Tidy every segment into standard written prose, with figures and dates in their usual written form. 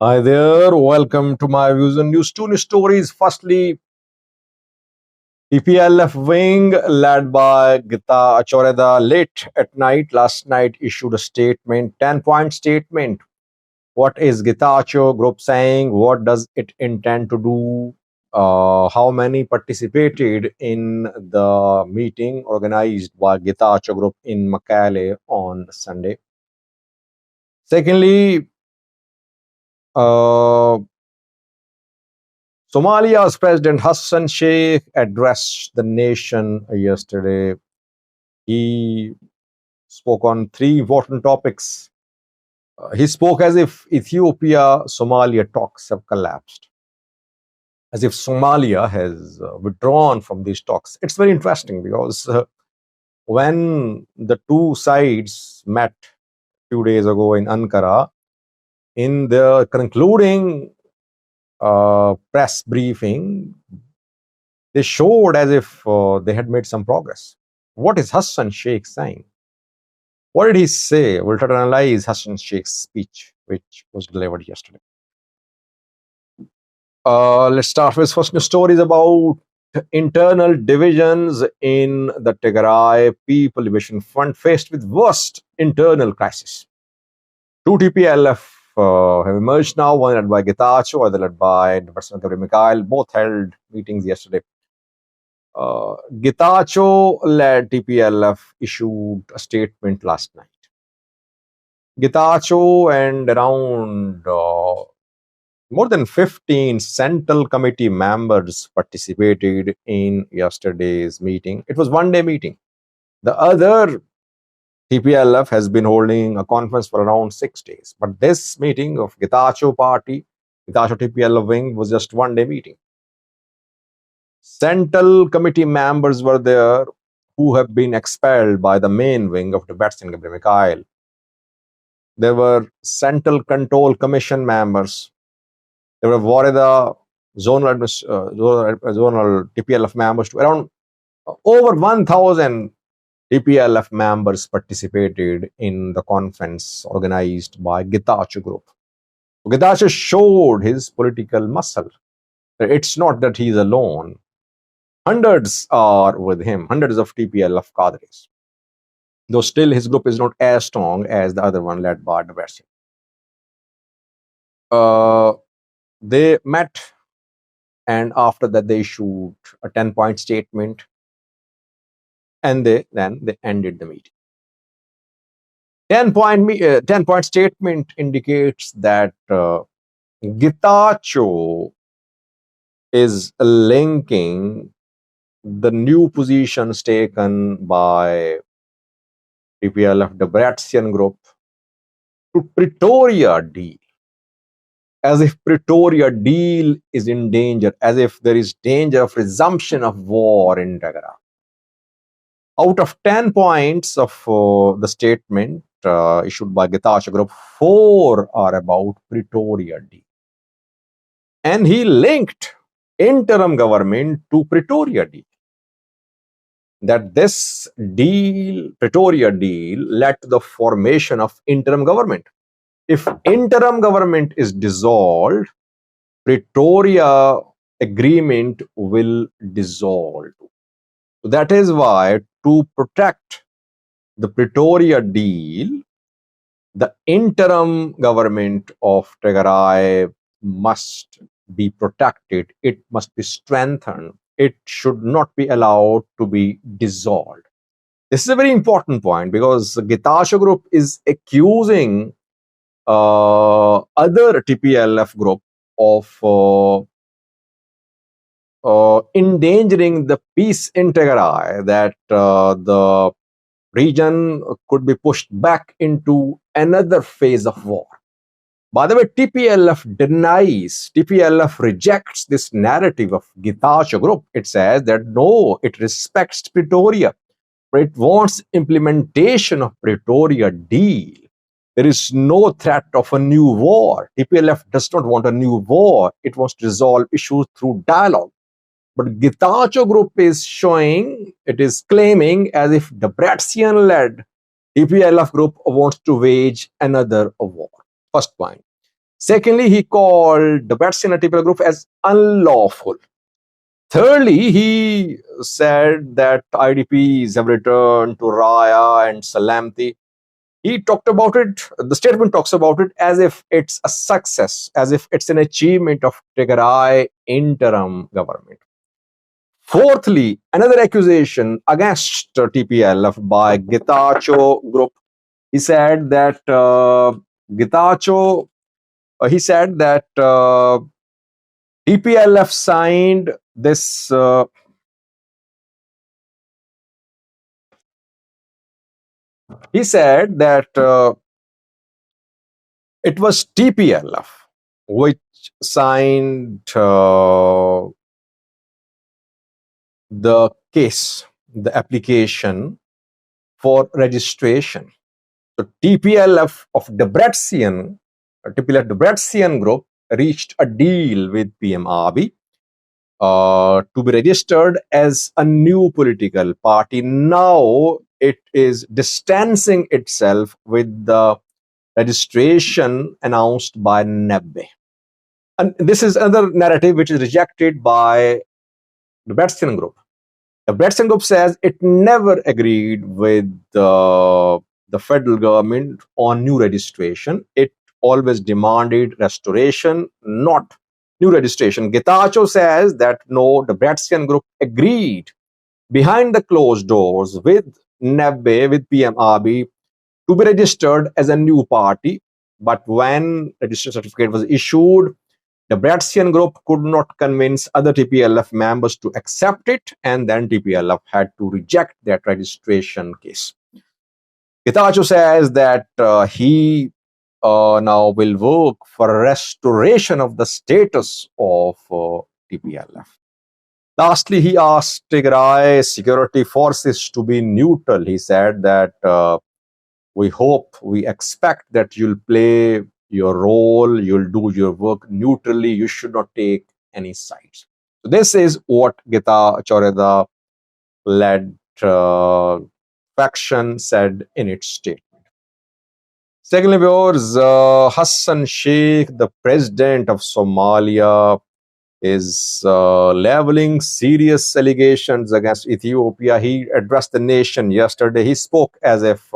Hi there, welcome to my views on news. Two news stories. Firstly, TPLF wing led by Getachew Reda late at night last night issued a statement, 10-point statement. What is Getachew group saying? What does it intend to do? How many participated in the meeting organized by Getachew group in Makale on Sunday? Secondly, uh, Somalia's President Hassan Sheikh addressed the nation yesterday. He spoke on three important topics. He spoke as if Ethiopia Somalia talks have collapsed, as if Somalia has withdrawn from these talks. It's very interesting because when the two sides met a few days ago in Ankara, in the concluding press briefing, they showed as if they had made some progress. What is Hassan Sheikh saying? What did he say? We'll try to analyze Hassan Sheikh's speech, which was delivered yesterday. Let's start with first news stories about internal divisions in the Tigray People Liberation Front faced with worst internal crisis. Two TPLF have emerged now, one led by Getachew, other led by the person Mikhail. Both held meetings yesterday. Getachew-led TPLF issued a statement last night. Getachew and around more than 15 Central Committee members participated in yesterday's meeting. It was one-day meeting. The other TPLF has been holding a conference for around 6 days. But this meeting of Getachew Party, Getachew TPLF wing, was just one-day meeting. Central Committee members were there who have been expelled by the main wing of the Batson Gabriel Mikhail. There were Central Control Commission members. There were Wareda zonal TPLF members. Around over 1,000 TPLF members participated in the conference organized by Getachew Group. Getachew showed his political muscle. It's not that he's alone. Hundreds are with him, hundreds of TPLF cadres. Though still his group is not as strong as the other one led by the Western. They met, and after that they issued a 10-point statement, and then they ended the meeting. 10-point statement indicates that Getachew is linking the new positions taken by TPLF Debrecen group to Pretoria deal, as if Pretoria deal is in danger, as if there is danger of resumption of war in Tigray. Out of 10 points of the statement issued by Getachew Group, 4 are about Pretoria deal. And he linked interim government to Pretoria deal. That this deal, Pretoria deal, led to the formation of interim government. If interim government is dissolved, Pretoria agreement will dissolve. So that is why, to protect the Pretoria deal, the interim government of Tigray must be protected. It must be strengthened. It should not be allowed to be dissolved. This is a very important point because Getachew Group is accusing other TPLF group of endangering the peace in Tigray, that the region could be pushed back into another phase of war. By the way, TPLF rejects this narrative of Getachew Group. It says that no, it respects Pretoria, but it wants implementation of Pretoria deal. There is no threat of a new war. TPLF does not want a new war. It wants to resolve issues through dialogue. But Getachew Group is claiming as if the Debrecen-led TPLF group wants to wage another war. First point. Secondly, he called the Bratskian and TPLF group as unlawful. Thirdly, he said that IDPs have returned to Raya and Salamti. He talked about it, the statement talks about it as if it's a success, as if it's an achievement of Tigray interim government. Fourthly, another accusation against TPLF by Getachew group. He said that Getachew, he said that TPLF signed this. He said that it was TPLF which signed the case, the application for registration. So TPLF of Debrecen, TPLF Debrecen group reached a deal with PM Abiy to be registered as a new political party. Now it is distancing itself with the registration announced by Nebbe. And this is another narrative which is rejected by the Bratskian group. The Bratskian group says it never agreed with the federal government on new registration. It always demanded restoration, not new registration. Getachew says that no, the Bratskian group agreed behind the closed doors with Nebbe, with PM Abiy, to be registered as a new party. But when registration certificate was issued, the Bratskian group could not convince other TPLF members to accept it, and then TPLF had to reject that registration case. Getachew says that he now will work for restoration of the status of TPLF. Lastly, he asked Tigray security forces to be neutral. He said that we hope, we expect that you'll play your role, you'll do your work neutrally, you should not take any sides. So this is what Getachew Reda led faction said in its statement. Secondly, viewers, Hassan Sheikh, the president of Somalia, is leveling serious allegations against Ethiopia. He addressed the nation yesterday. He spoke as if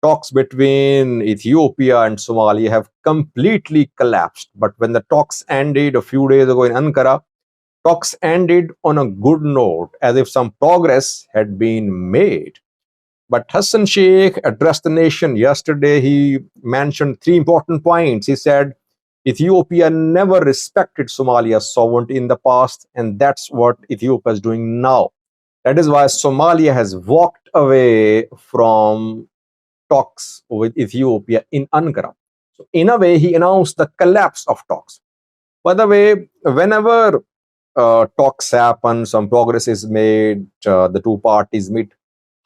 talks between Ethiopia and Somalia have completely collapsed. But when the talks ended a few days ago in Ankara, talks ended on a good note, as if some progress had been made. But Hassan Sheikh addressed the nation yesterday. He mentioned three important points. He said, Ethiopia never respected Somalia's sovereignty in the past, and that's what Ethiopia is doing now. That is why Somalia has walked away from talks with Ethiopia in Ankara. So in a way, he announced the collapse of talks. By the way, whenever talks happen, some progress is made, the two parties meet,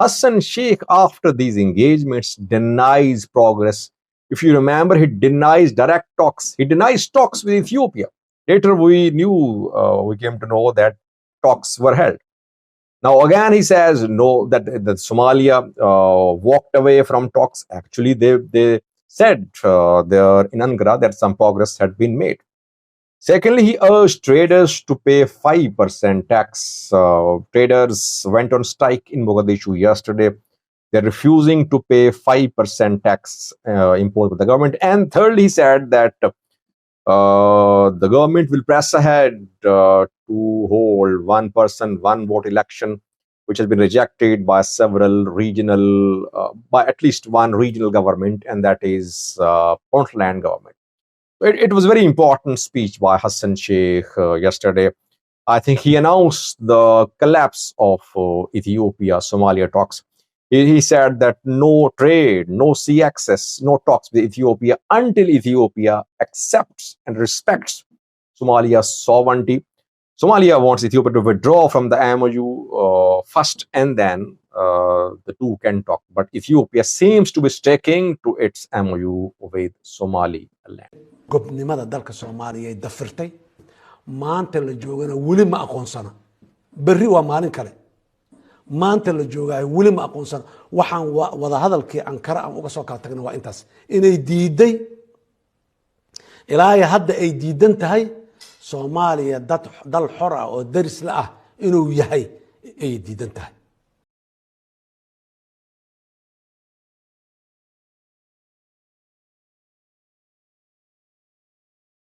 Hassan Sheikh, after these engagements, denies progress. If you remember, he denies direct talks. He denies talks with Ethiopia. Later, we came to know that talks were held. Now, again, he says no, that Somalia walked away from talks. Actually, they said there in Ankara that some progress had been made. Secondly, he urged traders to pay 5% tax. Traders went on strike in Mogadishu yesterday. They're refusing to pay 5% tax imposed by the government. And thirdly, he said that the government will press ahead to hold one person, one vote election, which has been rejected by several regional, by at least one regional government, and that is Puntland government. It was a very important speech by Hassan Sheikh yesterday. I think he announced the collapse of Ethiopia-Somalia talks. He said that no trade, no sea access, no talks with Ethiopia until Ethiopia accepts and respects Somalia's sovereignty. Somalia wants Ethiopia to withdraw from the MOU first, and then the two can talk. But Ethiopia seems to be sticking to its MOU with Somaliland. gobnimada dalka Soomaaliya ay dafirtay maanta la joogana wali ma aqoonsana berri waa maalin kale maanta la joogaay wali ma aqoonsana waxaan wada hadalkii Ankara aan uga soo kala tagnay waa intaas inay diiday ilaa hadda ay diidan tahay Soomaaliya dal xor ah oo daris la ah inuu yahay ay diidan tahay